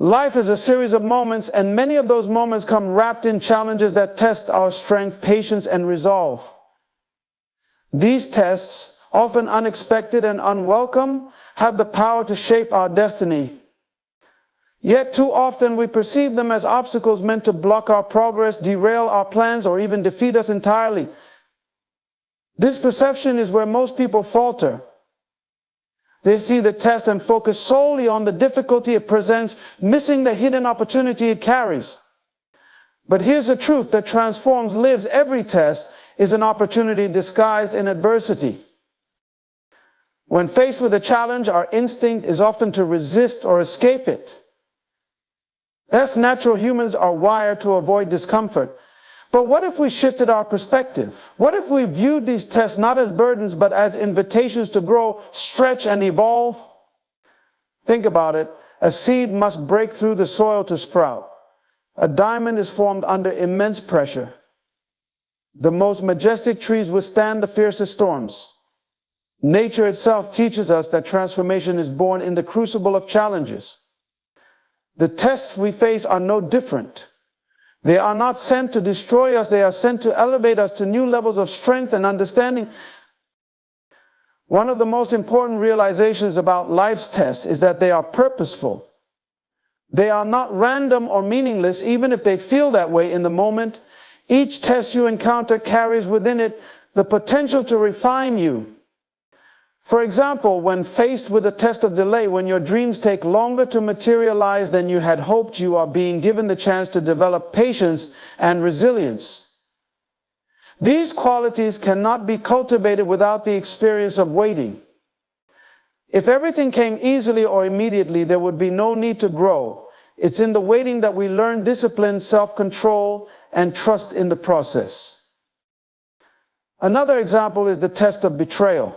Life is a series of moments, and many of those moments come wrapped in challenges that test our strength, patience, and resolve. These tests, often unexpected and unwelcome, have the power to shape our destiny. Yet too often we perceive them as obstacles meant to block our progress, derail our plans, or even defeat us entirely. This perception is where most people falter. They see the test and focus solely on the difficulty it presents, missing the hidden opportunity it carries. But here's the truth that transforms lives. Every test is an opportunity disguised in adversity. When faced with a challenge, our instinct is often to resist or escape it. That's natural. Humans are wired to avoid discomfort. But what if we shifted our perspective? What if we viewed these tests not as burdens, but as invitations to grow, stretch, and evolve? Think about it. A seed must break through the soil to sprout. A diamond is formed under immense pressure. The most majestic trees withstand the fiercest storms. Nature itself teaches us that transformation is born in the crucible of challenges. The tests we face are no different. They are not sent to destroy us. They are sent to elevate us to new levels of strength and understanding. One of the most important realizations about life's tests is that they are purposeful. They are not random or meaningless, even if they feel that way in the moment. Each test you encounter carries within it the potential to refine you. For example, when faced with a test of delay, when your dreams take longer to materialize than you had hoped, you are being given the chance to develop patience and resilience. These qualities cannot be cultivated without the experience of waiting. If everything came easily or immediately, there would be no need to grow. It's in the waiting that we learn discipline, self-control, and trust in the process. Another example is the test of betrayal.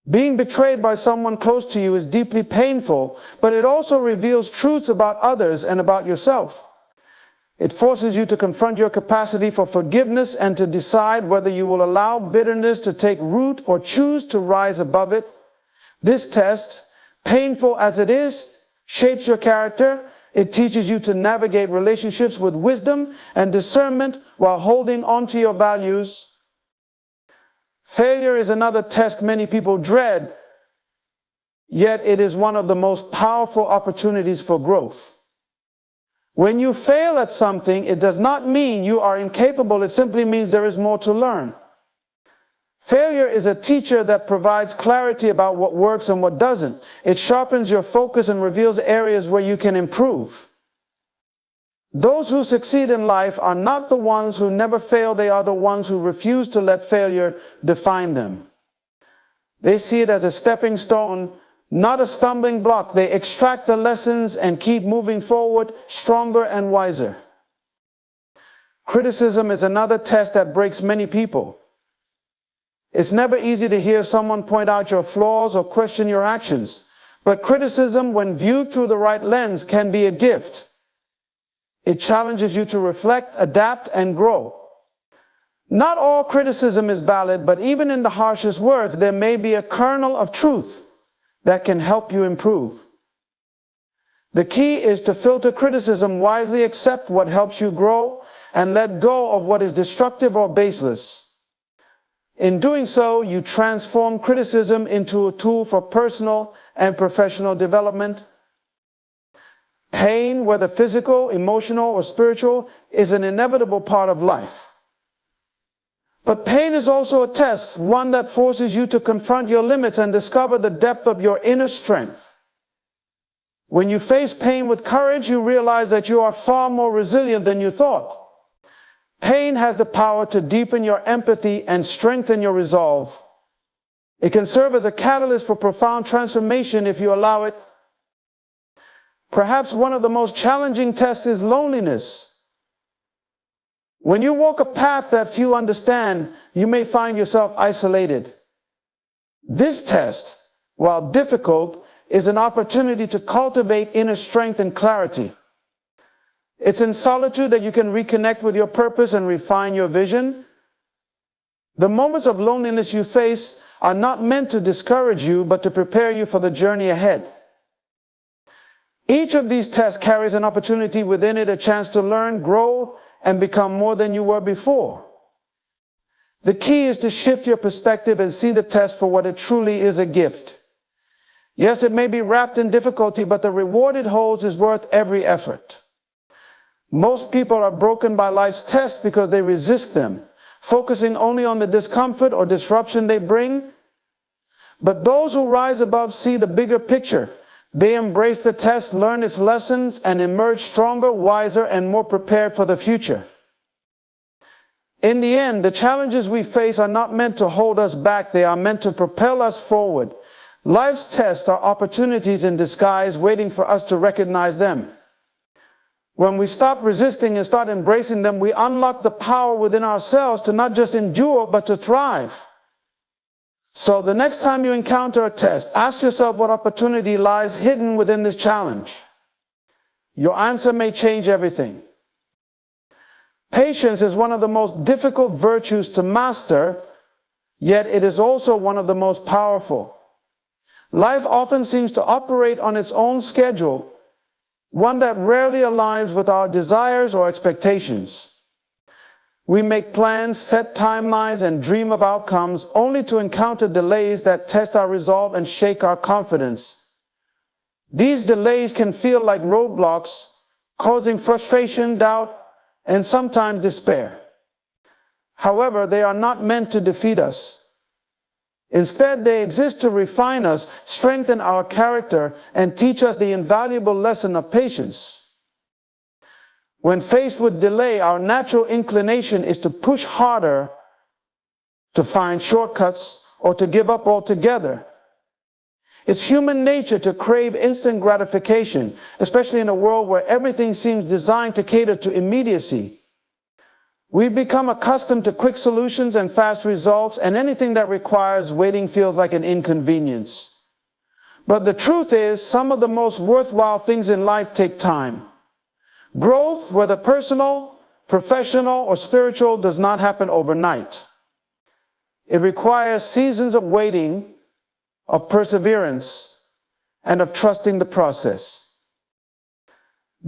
Being betrayed by someone close to you is deeply painful, but it also reveals truths about others and about yourself. It forces you to confront your capacity for forgiveness and to decide whether you will allow bitterness to take root or choose to rise above it. This test, painful as it is, shapes your character. It teaches you to navigate relationships with wisdom and discernment while holding on to your values. Failure is another test many people dread, yet it is one of the most powerful opportunities for growth. When you fail at something, it does not mean you are incapable. It simply means there is more to learn. Failure is a teacher that provides clarity about what works and what doesn't. It sharpens your focus and reveals areas where you can improve. Those who succeed in life are not the ones who never fail. They are the ones who refuse to let failure define them. They see it as a stepping stone, not a stumbling block. They extract the lessons and keep moving forward, stronger and wiser. Criticism is another test that breaks many people. It's never easy to hear someone point out your flaws or question your actions. But criticism, when viewed through the right lens, can be a gift. It challenges you to reflect, adapt, and grow. Not all criticism is valid, but even in the harshest words, there may be a kernel of truth that can help you improve. The key is to filter criticism wisely, accept what helps you grow, and let go of what is destructive or baseless. In doing so, you transform criticism into a tool for personal and professional development. Pain, whether physical, emotional, or spiritual, is an inevitable part of life. But pain is also a test, one that forces you to confront your limits and discover the depth of your inner strength. When you face pain with courage, you realize that you are far more resilient than you thought. Pain has the power to deepen your empathy and strengthen your resolve. It can serve as a catalyst for profound transformation if you allow it. Perhaps one of the most challenging tests is loneliness. When you walk a path that few understand, you may find yourself isolated. This test, while difficult, is an opportunity to cultivate inner strength and clarity. It's in solitude that you can reconnect with your purpose and refine your vision. The moments of loneliness you face are not meant to discourage you, but to prepare you for the journey ahead. Each of these tests carries an opportunity within it, a chance to learn, grow, and become more than you were before. The key is to shift your perspective and see the test for what it truly is, a gift. Yes, it may be wrapped in difficulty, but the reward it holds is worth every effort. Most people are broken by life's tests because they resist them, focusing only on the discomfort or disruption they bring. But those who rise above see the bigger picture. They embrace the test, learn its lessons, and emerge stronger, wiser, and more prepared for the future. In the end, the challenges we face are not meant to hold us back. They are meant to propel us forward. Life's tests are opportunities in disguise, waiting for us to recognize them. When we stop resisting and start embracing them, we unlock the power within ourselves to not just endure, but to thrive. So the next time you encounter a test, ask yourself what opportunity lies hidden within this challenge. Your answer may change everything. Patience is one of the most difficult virtues to master, yet it is also one of the most powerful. Life often seems to operate on its own schedule, one that rarely aligns with our desires or expectations. We make plans, set timelines, and dream of outcomes only to encounter delays that test our resolve and shake our confidence. These delays can feel like roadblocks, causing frustration, doubt, and sometimes despair. However, they are not meant to defeat us. Instead, they exist to refine us, strengthen our character, and teach us the invaluable lesson of patience. When faced with delay, our natural inclination is to push harder, to find shortcuts, or to give up altogether. It's human nature to crave instant gratification, especially in a world where everything seems designed to cater to immediacy. We've become accustomed to quick solutions and fast results, and anything that requires waiting feels like an inconvenience. But the truth is, some of the most worthwhile things in life take time. Growth, whether personal, professional, or spiritual, does not happen overnight. It requires seasons of waiting, of perseverance, and of trusting the process.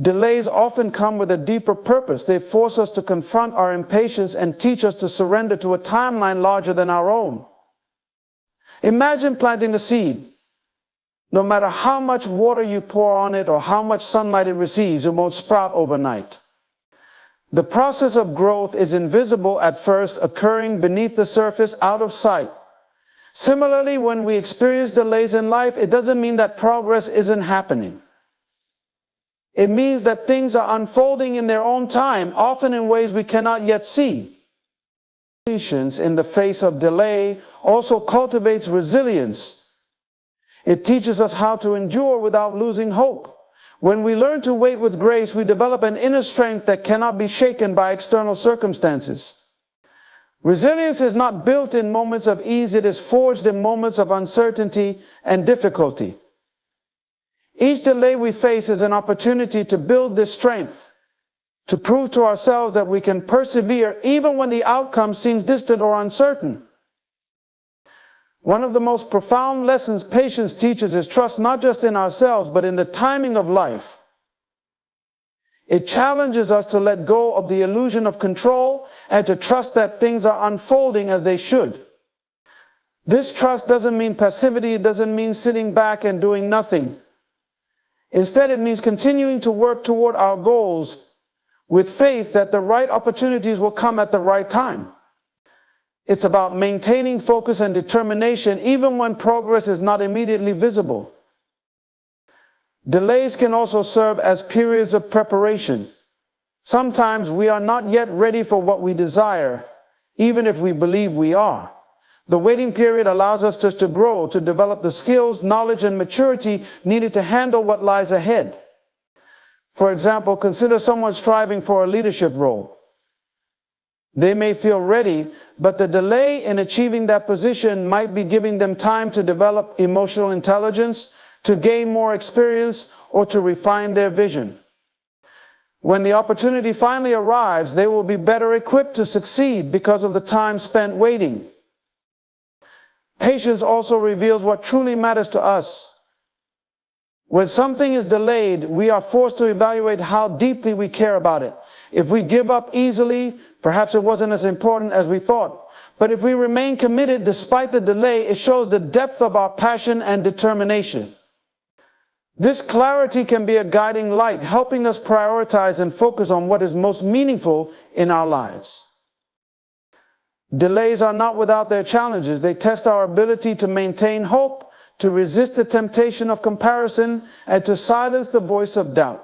Delays often come with a deeper purpose. They force us to confront our impatience and teach us to surrender to a timeline larger than our own. Imagine planting a seed. No matter how much water you pour on it or how much sunlight it receives, it won't sprout overnight. The process of growth is invisible at first, occurring beneath the surface, out of sight. Similarly, when we experience delays in life, it doesn't mean that progress isn't happening. It means that things are unfolding in their own time, often in ways we cannot yet see. Patience in the face of delay also cultivates resilience. It teaches us how to endure without losing hope. When we learn to wait with grace, we develop an inner strength that cannot be shaken by external circumstances. Resilience is not built in moments of ease, it is forged in moments of uncertainty and difficulty. Each delay we face is an opportunity to build this strength, to prove to ourselves that we can persevere even when the outcome seems distant or uncertain. One of the most profound lessons patience teaches is trust not just in ourselves, but in the timing of life. It challenges us to let go of the illusion of control and to trust that things are unfolding as they should. This trust doesn't mean passivity, it doesn't mean sitting back and doing nothing. Instead, it means continuing to work toward our goals with faith that the right opportunities will come at the right time. It's about maintaining focus and determination even when progress is not immediately visible. Delays can also serve as periods of preparation. Sometimes we are not yet ready for what we desire, even if we believe we are. The waiting period allows us just to grow, to develop the skills, knowledge, and maturity needed to handle what lies ahead. For example, consider someone striving for a leadership role. They may feel ready, but the delay in achieving that position might be giving them time to develop emotional intelligence, to gain more experience, or to refine their vision. When the opportunity finally arrives, they will be better equipped to succeed because of the time spent waiting. Patience also reveals what truly matters to us. When something is delayed, we are forced to evaluate how deeply we care about it. If we give up easily, perhaps it wasn't as important as we thought. But if we remain committed despite the delay, it shows the depth of our passion and determination. This clarity can be a guiding light, helping us prioritize and focus on what is most meaningful in our lives. Delays are not without their challenges. They test our ability to maintain hope, to resist the temptation of comparison, and to silence the voice of doubt.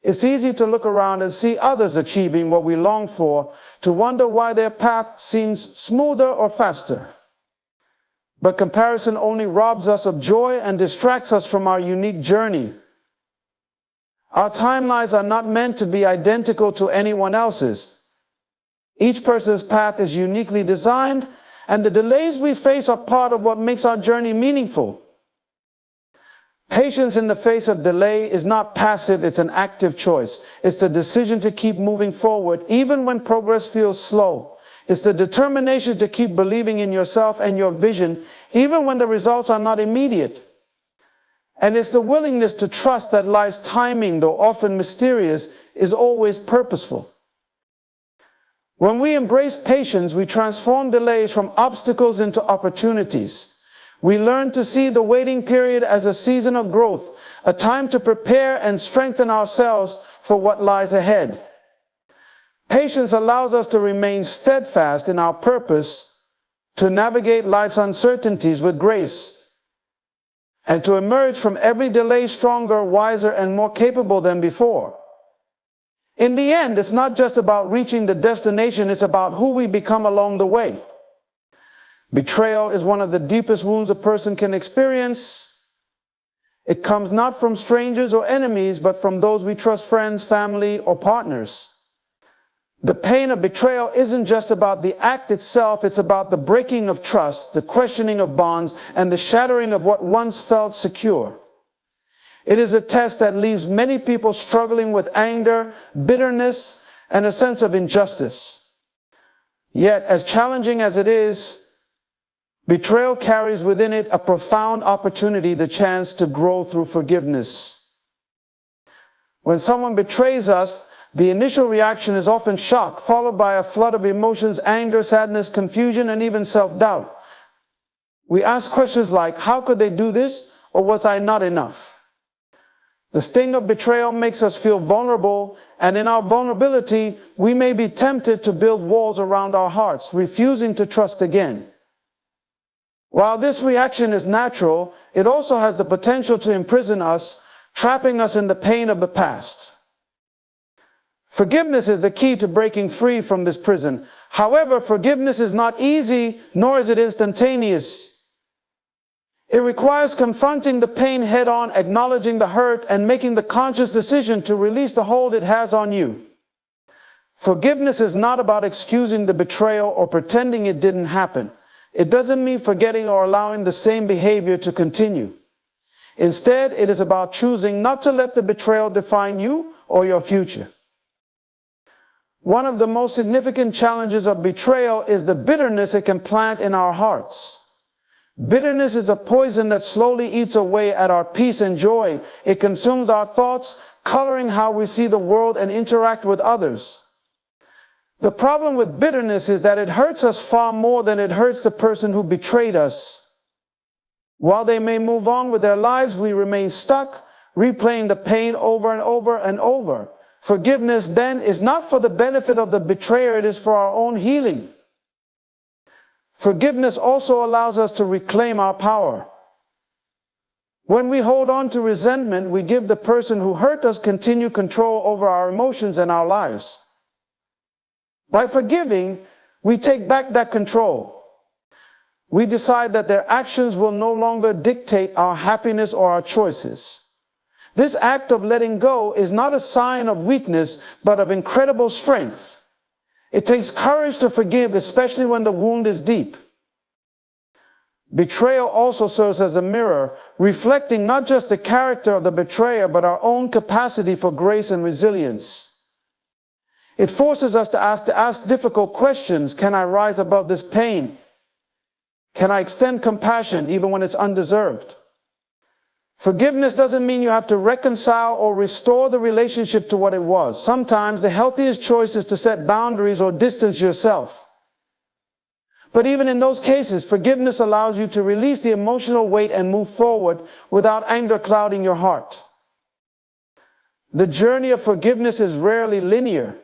It's easy to look around and see others achieving what we long for, to wonder why their path seems smoother or faster. But comparison only robs us of joy and distracts us from our unique journey. Our timelines are not meant to be identical to anyone else's. Each person's path is uniquely designed, and the delays we face are part of what makes our journey meaningful. Patience in the face of delay is not passive, it's an active choice. It's the decision to keep moving forward, even when progress feels slow. It's the determination to keep believing in yourself and your vision, even when the results are not immediate. And it's the willingness to trust that life's timing, though often mysterious, is always purposeful. When we embrace patience, we transform delays from obstacles into opportunities. We learn to see the waiting period as a season of growth, a time to prepare and strengthen ourselves for what lies ahead. Patience allows us to remain steadfast in our purpose, to navigate life's uncertainties with grace, and to emerge from every delay stronger, wiser, and more capable than before. In the end, it's not just about reaching the destination, it's about who we become along the way. Betrayal is one of the deepest wounds a person can experience. It comes not from strangers or enemies, but from those we trust, friends, family, or partners. The pain of betrayal isn't just about the act itself, it's about the breaking of trust, the questioning of bonds, and the shattering of what once felt secure. It is a test that leaves many people struggling with anger, bitterness, and a sense of injustice. Yet, as challenging as it is, betrayal carries within it a profound opportunity, the chance to grow through forgiveness. When someone betrays us, the initial reaction is often shock, followed by a flood of emotions, anger, sadness, confusion, and even self-doubt. We ask questions like, how could they do this? Or was I not enough? The sting of betrayal makes us feel vulnerable, and in our vulnerability, we may be tempted to build walls around our hearts, refusing to trust again. While this reaction is natural, it also has the potential to imprison us, trapping us in the pain of the past. Forgiveness is the key to breaking free from this prison. However, forgiveness is not easy, nor is it instantaneous. It requires confronting the pain head-on, acknowledging the hurt, and making the conscious decision to release the hold it has on you. Forgiveness is not about excusing the betrayal or pretending it didn't happen. It doesn't mean forgetting or allowing the same behavior to continue. Instead, it is about choosing not to let the betrayal define you or your future. One of the most significant challenges of betrayal is the bitterness it can plant in our hearts. Bitterness is a poison that slowly eats away at our peace and joy. It consumes our thoughts, coloring how we see the world and interact with others. The problem with bitterness is that it hurts us far more than it hurts the person who betrayed us. While they may move on with their lives, we remain stuck, replaying the pain over and over and over. Forgiveness, then, is not for the benefit of the betrayer, it is for our own healing. Forgiveness also allows us to reclaim our power. When we hold on to resentment, we give the person who hurt us continued control over our emotions and our lives. By forgiving, we take back that control. We decide that their actions will no longer dictate our happiness or our choices. This act of letting go is not a sign of weakness, but of incredible strength. It takes courage to forgive, especially when the wound is deep. Betrayal also serves as a mirror, reflecting not just the character of the betrayer, but our own capacity for grace and resilience. It forces us to ask difficult questions. Can I rise above this pain? Can I extend compassion even when it's undeserved? Forgiveness doesn't mean you have to reconcile or restore the relationship to what it was. Sometimes the healthiest choice is to set boundaries or distance yourself. But even in those cases, forgiveness allows you to release the emotional weight and move forward without anger clouding your heart. The journey of forgiveness is rarely linear.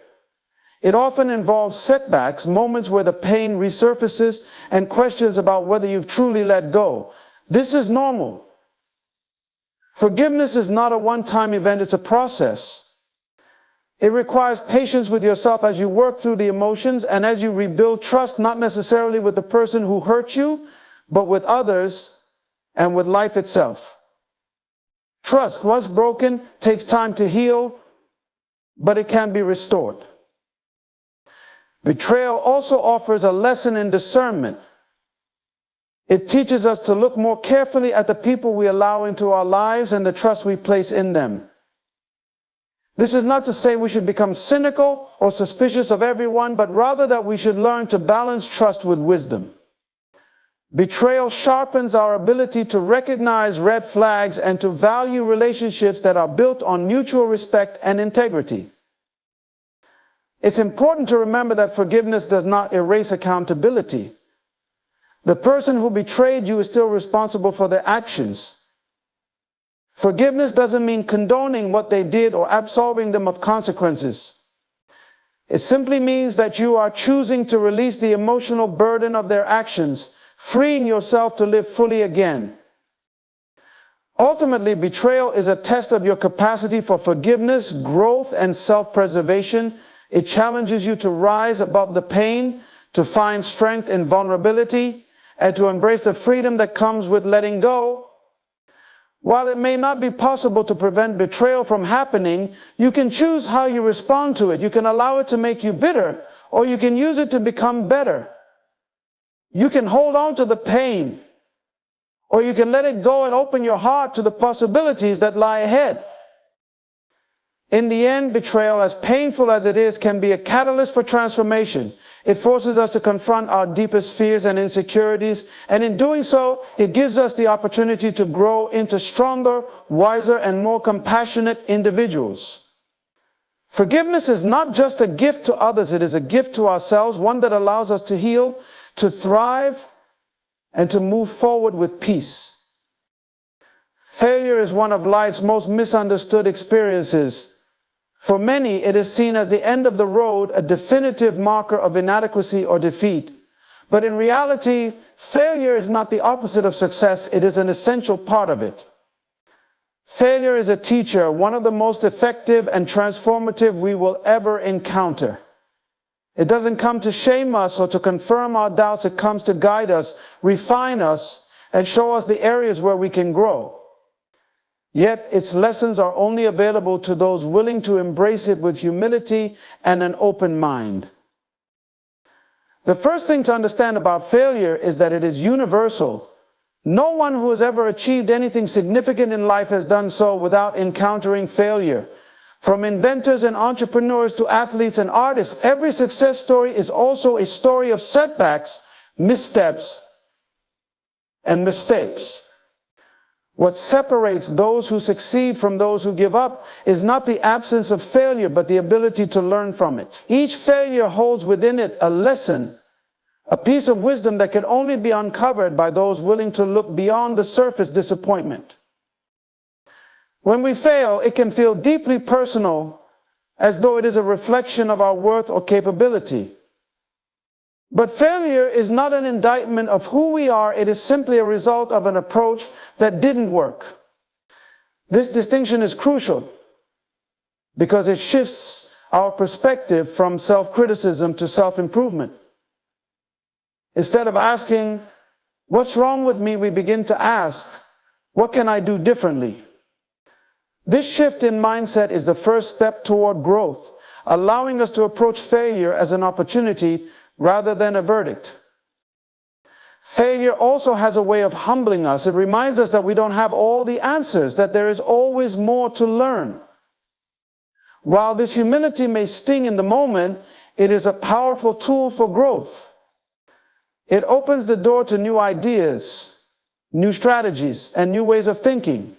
It often involves setbacks, moments where the pain resurfaces, and questions about whether you've truly let go. This is normal. Forgiveness is not a one-time event, it's a process. It requires patience with yourself as you work through the emotions and as you rebuild trust, not necessarily with the person who hurt you, but with others and with life itself. Trust, once broken, takes time to heal, but it can be restored. Betrayal also offers a lesson in discernment. It teaches us to look more carefully at the people we allow into our lives and the trust we place in them. This is not to say we should become cynical or suspicious of everyone, but rather that we should learn to balance trust with wisdom. Betrayal sharpens our ability to recognize red flags and to value relationships that are built on mutual respect and integrity. It's important to remember that forgiveness does not erase accountability. The person who betrayed you is still responsible for their actions. Forgiveness doesn't mean condoning what they did or absolving them of consequences. It simply means that you are choosing to release the emotional burden of their actions, freeing yourself to live fully again. Ultimately, betrayal is a test of your capacity for forgiveness, growth, and self-preservation. It challenges you to rise above the pain, to find strength in vulnerability, and to embrace the freedom that comes with letting go. While it may not be possible to prevent betrayal from happening, you can choose how you respond to it. You can allow it to make you bitter, or you can use it to become better. You can hold on to the pain, or you can let it go and open your heart to the possibilities that lie ahead. In the end, betrayal, as painful as it is, can be a catalyst for transformation. It forces us to confront our deepest fears and insecurities, and in doing so, it gives us the opportunity to grow into stronger, wiser, and more compassionate individuals. Forgiveness is not just a gift to others, it is a gift to ourselves, one that allows us to heal, to thrive, and to move forward with peace. Failure is one of life's most misunderstood experiences. For many, it is seen as the end of the road, a definitive marker of inadequacy or defeat. But in reality, failure is not the opposite of success, it is an essential part of it. Failure is a teacher, one of the most effective and transformative we will ever encounter. It doesn't come to shame us or to confirm our doubts, it comes to guide us, refine us, and show us the areas where we can grow. Yet its lessons are only available to those willing to embrace it with humility and an open mind. The first thing to understand about failure is that it is universal. No one who has ever achieved anything significant in life has done so without encountering failure. From inventors and entrepreneurs to athletes and artists, every success story is also a story of setbacks, missteps, and mistakes. What separates those who succeed from those who give up is not the absence of failure, but the ability to learn from it. Each failure holds within it a lesson, a piece of wisdom that can only be uncovered by those willing to look beyond the surface disappointment. When we fail, it can feel deeply personal, as though it is a reflection of our worth or capability. But failure is not an indictment of who we are, it is simply a result of an approach that didn't work. This distinction is crucial because it shifts our perspective from self-criticism to self-improvement. Instead of asking, "What's wrong with me?" we begin to ask, "What can I do differently?" This shift in mindset is the first step toward growth, allowing us to approach failure as an opportunity rather than a verdict. Failure also has a way of humbling us. It reminds us that we don't have all the answers, that there is always more to learn. While this humility may sting in the moment, it is a powerful tool for growth. It opens the door to new ideas, new strategies, and new ways of thinking.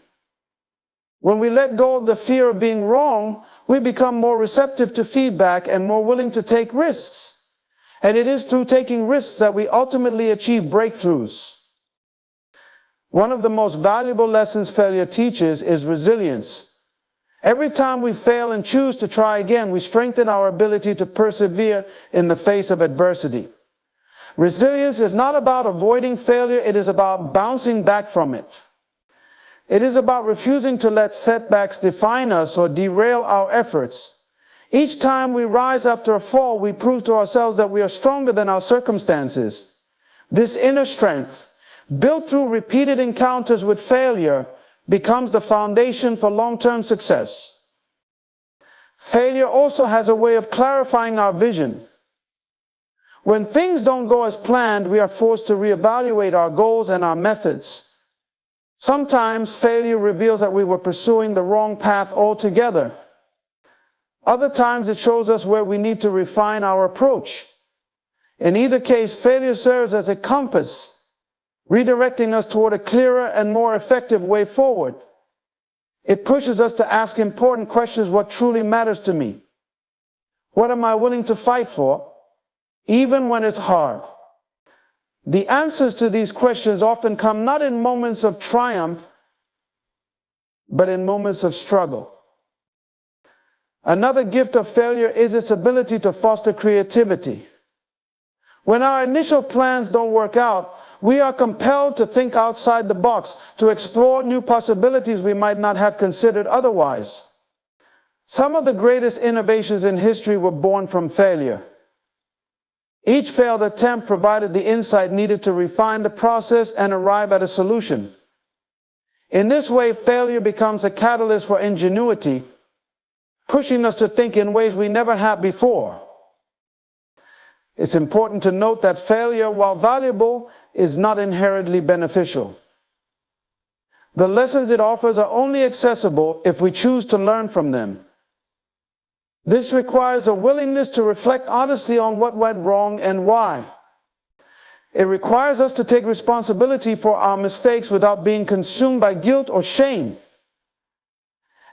When we let go of the fear of being wrong, we become more receptive to feedback and more willing to take risks. And it is through taking risks that we ultimately achieve breakthroughs. One of the most valuable lessons failure teaches is resilience. Every time we fail and choose to try again, we strengthen our ability to persevere in the face of adversity. Resilience is not about avoiding failure, it is about bouncing back from it. It is about refusing to let setbacks define us or derail our efforts. Each time we rise after a fall, we prove to ourselves that we are stronger than our circumstances. This inner strength, built through repeated encounters with failure, becomes the foundation for long-term success. Failure also has a way of clarifying our vision. When things don't go as planned, we are forced to reevaluate our goals and our methods. Sometimes failure reveals that we were pursuing the wrong path altogether. Other times it shows us where we need to refine our approach. In either case, failure serves as a compass, redirecting us toward a clearer and more effective way forward. It pushes us to ask important questions: what truly matters to me? What am I willing to fight for, even when it's hard? The answers to these questions often come not in moments of triumph, but in moments of struggle. Another gift of failure is its ability to foster creativity. When our initial plans don't work out, we are compelled to think outside the box, to explore new possibilities we might not have considered otherwise. Some of the greatest innovations in history were born from failure. Each failed attempt provided the insight needed to refine the process and arrive at a solution. In this way, failure becomes a catalyst for ingenuity, pushing us to think in ways we never have before. It's important to note that failure, while valuable, is not inherently beneficial. The lessons it offers are only accessible if we choose to learn from them. This requires a willingness to reflect honestly on what went wrong and why. It requires us to take responsibility for our mistakes without being consumed by guilt or shame.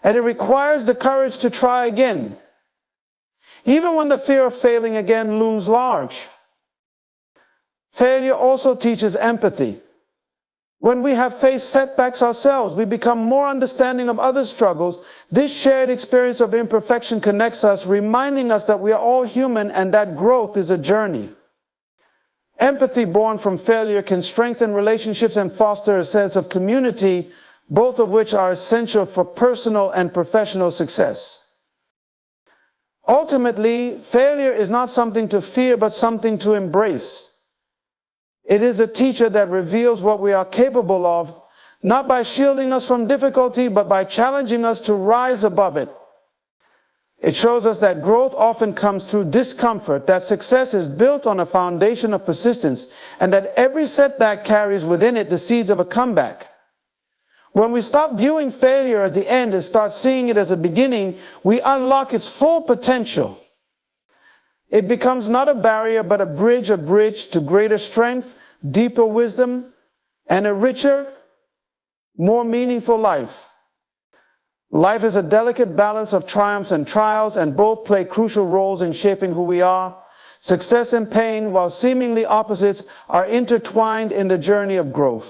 And it requires the courage to try again, even when the fear of failing again looms large. Failure also teaches empathy. When we have faced setbacks ourselves, we become more understanding of others' struggles. This shared experience of imperfection connects us, reminding us that we are all human and that growth is a journey. Empathy born from failure can strengthen relationships and foster a sense of community, both of which are essential for personal and professional success. Ultimately, failure is not something to fear, but something to embrace. It is a teacher that reveals what we are capable of, not by shielding us from difficulty, but by challenging us to rise above it. It shows us that growth often comes through discomfort, that success is built on a foundation of persistence, and that every setback carries within it the seeds of a comeback. When we stop viewing failure as the end and start seeing it as a beginning, we unlock its full potential. It becomes not a barrier, but a bridge to greater strength, deeper wisdom, and a richer, more meaningful life. Life is a delicate balance of triumphs and trials, and both play crucial roles in shaping who we are. Success and pain, while seemingly opposites, are intertwined in the journey of growth.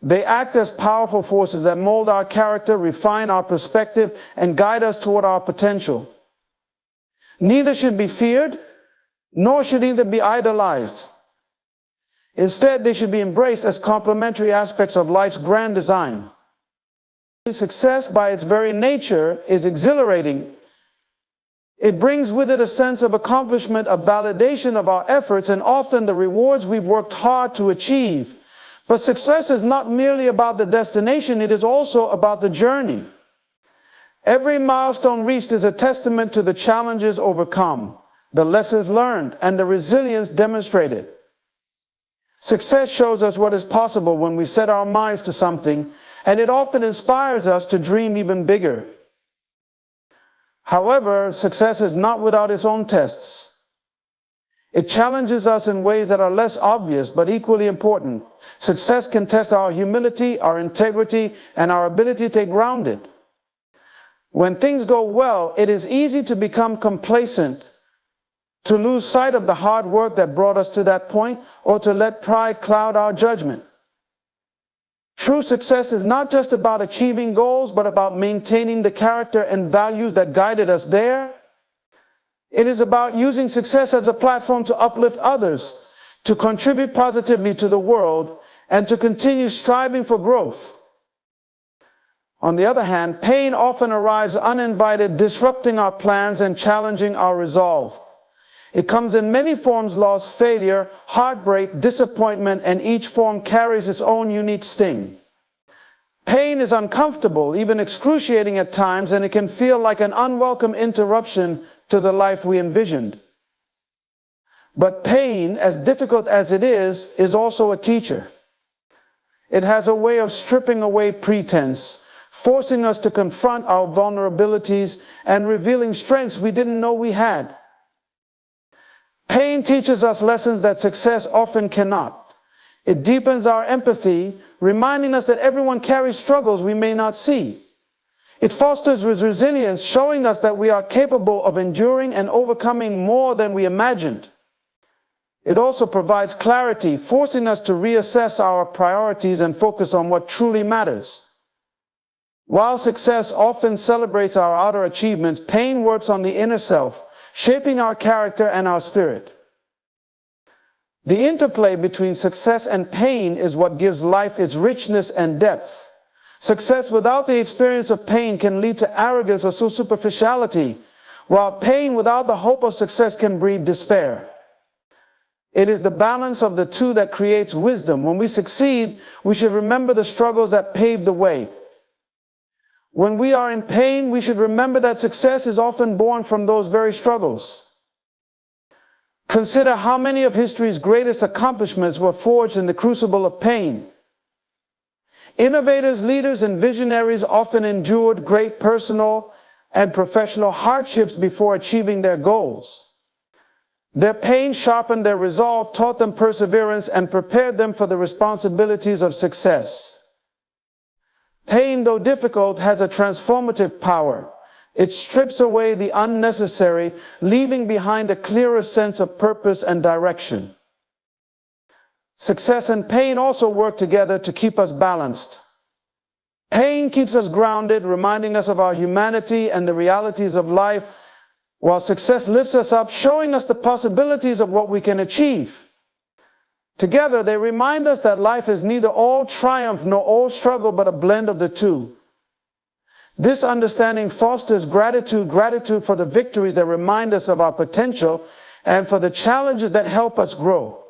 They act as powerful forces that mold our character, refine our perspective, and guide us toward our potential. Neither should be feared, nor should either be idolized. Instead, they should be embraced as complementary aspects of life's grand design. Success, by its very nature, is exhilarating. It brings with it a sense of accomplishment, a validation of our efforts, and often the rewards we've worked hard to achieve. But success is not merely about the destination, it is also about the journey. Every milestone reached is a testament to the challenges overcome, the lessons learned, and the resilience demonstrated. Success shows us what is possible when we set our minds to something, and it often inspires us to dream even bigger. However, success is not without its own tests. It challenges us in ways that are less obvious but equally important. Success can test our humility, our integrity, and our ability to stay grounded. When things go well, it is easy to become complacent, to lose sight of the hard work that brought us to that point, or to let pride cloud our judgment. True success is not just about achieving goals, but about maintaining the character and values that guided us there. It is about using success as a platform to uplift others, to contribute positively to the world, and to continue striving for growth. On the other hand, pain often arrives uninvited, disrupting our plans and challenging our resolve. It comes in many forms: loss, failure, heartbreak, disappointment, and each form carries its own unique sting. Pain is uncomfortable, even excruciating at times, and it can feel like an unwelcome interruption to the life we envisioned. But pain, as difficult as it is also a teacher. It has a way of stripping away pretense, forcing us to confront our vulnerabilities and revealing strengths we didn't know we had. Pain teaches us lessons that success often cannot. It deepens our empathy, reminding us that everyone carries struggles we may not see. It fosters resilience, showing us that we are capable of enduring and overcoming more than we imagined. It also provides clarity, forcing us to reassess our priorities and focus on what truly matters. While success often celebrates our outer achievements, pain works on the inner self, shaping our character and our spirit. The interplay between success and pain is what gives life its richness and depth. Success without the experience of pain can lead to arrogance or superficiality, while pain without the hope of success can breed despair. It is the balance of the two that creates wisdom. When we succeed, we should remember the struggles that paved the way. When we are in pain, we should remember that success is often born from those very struggles. Consider how many of history's greatest accomplishments were forged in the crucible of pain. Innovators, leaders, and visionaries often endured great personal and professional hardships before achieving their goals. Their pain sharpened their resolve, taught them perseverance, and prepared them for the responsibilities of success. Pain, though difficult, has a transformative power. It strips away the unnecessary, leaving behind a clearer sense of purpose and direction. Success and pain also work together to keep us balanced. Pain keeps us grounded, reminding us of our humanity and the realities of life, while success lifts us up, showing us the possibilities of what we can achieve. Together, they remind us that life is neither all triumph nor all struggle, but a blend of the two. This understanding fosters gratitude for the victories that remind us of our potential and for the challenges that help us grow.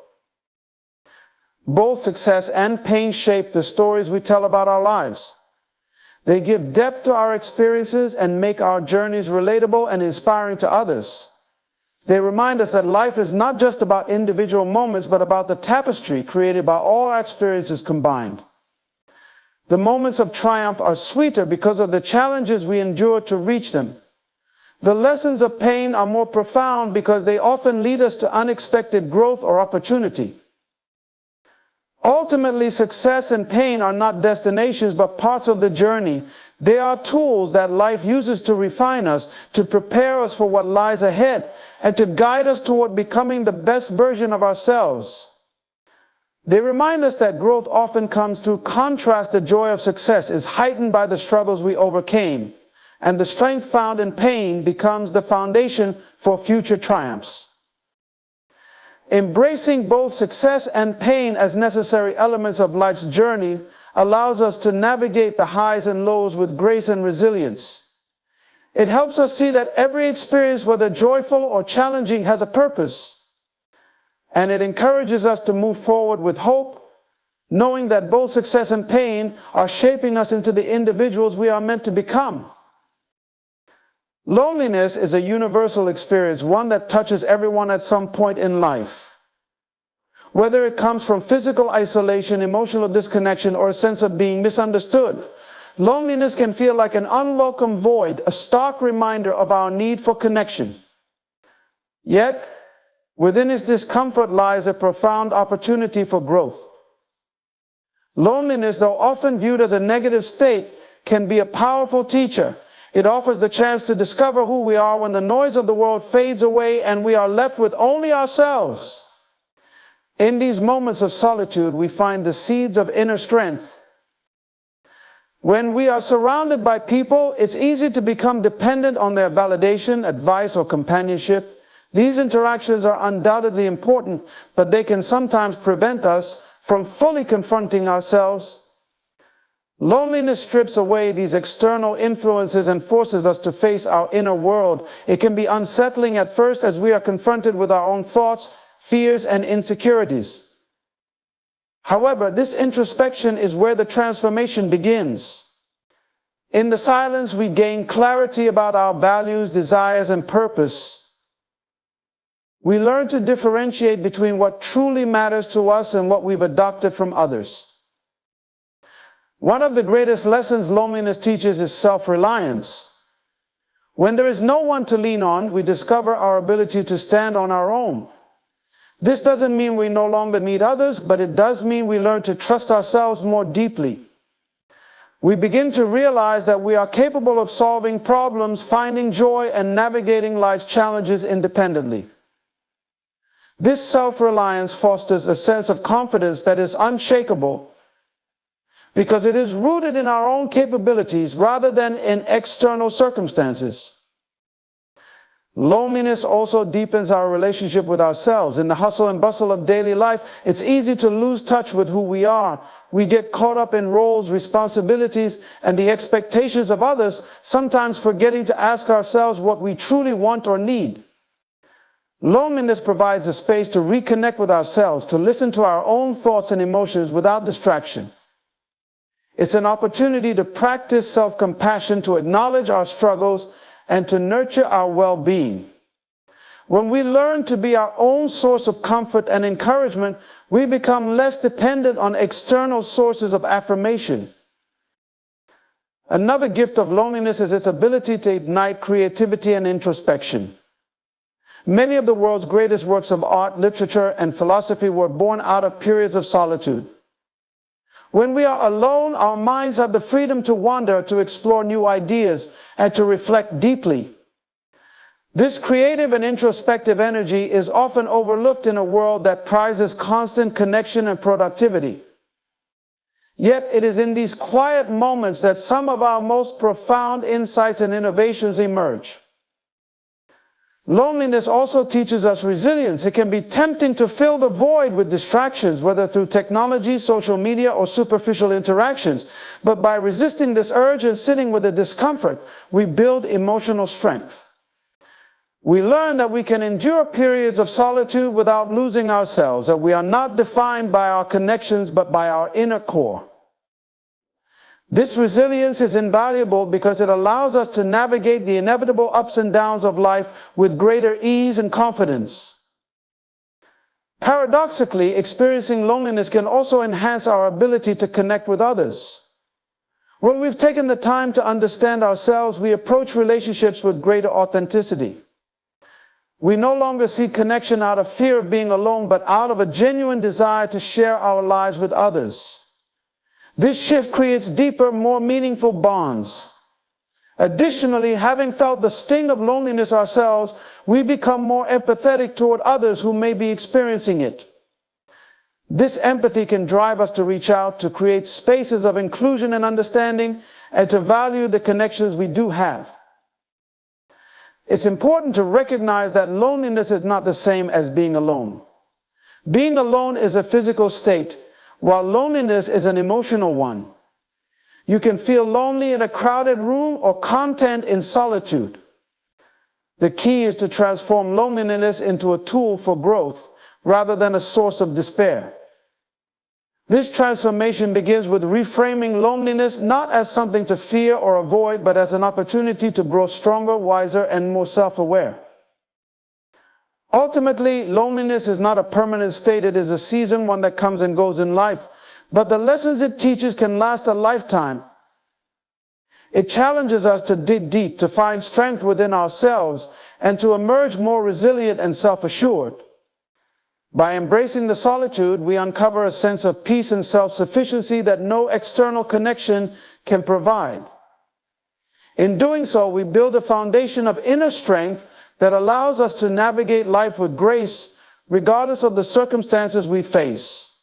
Both success and pain shape the stories we tell about our lives. They give depth to our experiences and make our journeys relatable and inspiring to others. They remind us that life is not just about individual moments, but about the tapestry created by all our experiences combined. The moments of triumph are sweeter because of the challenges we endure to reach them. The lessons of pain are more profound because they often lead us to unexpected growth or opportunity. Ultimately, success and pain are not destinations, but parts of the journey. They are tools that life uses to refine us, to prepare us for what lies ahead, and to guide us toward becoming the best version of ourselves. They remind us that growth often comes through contrast. The joy of success is heightened by the struggles we overcame, and the strength found in pain becomes the foundation for future triumphs. Embracing both success and pain as necessary elements of life's journey allows us to navigate the highs and lows with grace and resilience. It helps us see that every experience, whether joyful or challenging, has a purpose. And it encourages us to move forward with hope, knowing that both success and pain are shaping us into the individuals we are meant to become. Loneliness is a universal experience, one that touches everyone at some point in life. Whether it comes from physical isolation, emotional disconnection, or a sense of being misunderstood, loneliness can feel like an unwelcome void, a stark reminder of our need for connection. Yet, Within its discomfort lies a profound opportunity for growth. Loneliness, though often viewed as a negative state, can be a powerful teacher. It offers the chance to discover who we are when the noise of the world fades away and we are left with only ourselves. In these moments of solitude, we find the seeds of inner strength. When we are surrounded by people, it's easy to become dependent on their validation, advice, or companionship. These interactions are undoubtedly important, but they can sometimes prevent us from fully confronting ourselves. Loneliness strips away these external influences and forces us to face our inner world. It can be unsettling at first as we are confronted with our own thoughts, fears, and insecurities. However, this introspection is where the transformation begins. In the silence, we gain clarity about our values, desires, and purpose. We learn to differentiate between what truly matters to us and what we've adopted from others. One of the greatest lessons loneliness teaches is self-reliance. When there is no one to lean on, we discover our ability to stand on our own. This doesn't mean we no longer need others, but it does mean we learn to trust ourselves more deeply. We begin to realize that we are capable of solving problems, finding joy, and navigating life's challenges independently. This self-reliance fosters a sense of confidence that is unshakable because it is rooted in our own capabilities rather than in external circumstances. Loneliness also deepens our relationship with ourselves. In the hustle and bustle of daily life, it's easy to lose touch with who we are. We get caught up in roles, responsibilities, and the expectations of others, sometimes forgetting to ask ourselves what we truly want or need. Loneliness provides a space to reconnect with ourselves, to listen to our own thoughts and emotions without distraction. It's an opportunity to practice self-compassion, to acknowledge our struggles, and to nurture our well-being. When we learn to be our own source of comfort and encouragement, we become less dependent on external sources of affirmation. Another gift of loneliness is its ability to ignite creativity and introspection. Many of the world's greatest works of art, literature, and philosophy were born out of periods of solitude. When we are alone, our minds have the freedom to wander, to explore new ideas, and to reflect deeply. This creative and introspective energy is often overlooked in a world that prizes constant connection and productivity. Yet it is in these quiet moments that some of our most profound insights and innovations emerge. Loneliness also teaches us resilience. It can be tempting to fill the void with distractions, whether through technology, social media, or superficial interactions. But by resisting this urge and sitting with the discomfort, we build emotional strength. We learn that we can endure periods of solitude without losing ourselves, that we are not defined by our connections, but by our inner core. This resilience is invaluable because it allows us to navigate the inevitable ups and downs of life with greater ease and confidence. Paradoxically, experiencing loneliness can also enhance our ability to connect with others. When we've taken the time to understand ourselves, we approach relationships with greater authenticity. We no longer seek connection out of fear of being alone, but out of a genuine desire to share our lives with others. This shift creates deeper, more meaningful bonds. Additionally, having felt the sting of loneliness ourselves, we become more empathetic toward others who may be experiencing it. This empathy can drive us to reach out, to create spaces of inclusion and understanding, and to value the connections we do have. It's important to recognize that loneliness is not the same as being alone. Being alone is a physical state, while loneliness is an emotional one. You can feel lonely in a crowded room or content in solitude. The key is to transform loneliness into a tool for growth rather than a source of despair. This transformation begins with reframing loneliness not as something to fear or avoid, but as an opportunity to grow stronger, wiser, and more self-aware. Ultimately, loneliness is not a permanent state. It is a season, one that comes and goes in life. But the lessons it teaches can last a lifetime. It challenges us to dig deep, to find strength within ourselves, and to emerge more resilient and self-assured. By embracing the solitude, we uncover a sense of peace and self-sufficiency that no external connection can provide. In doing so, we build a foundation of inner strength that allows us to navigate life with grace, regardless of the circumstances we face.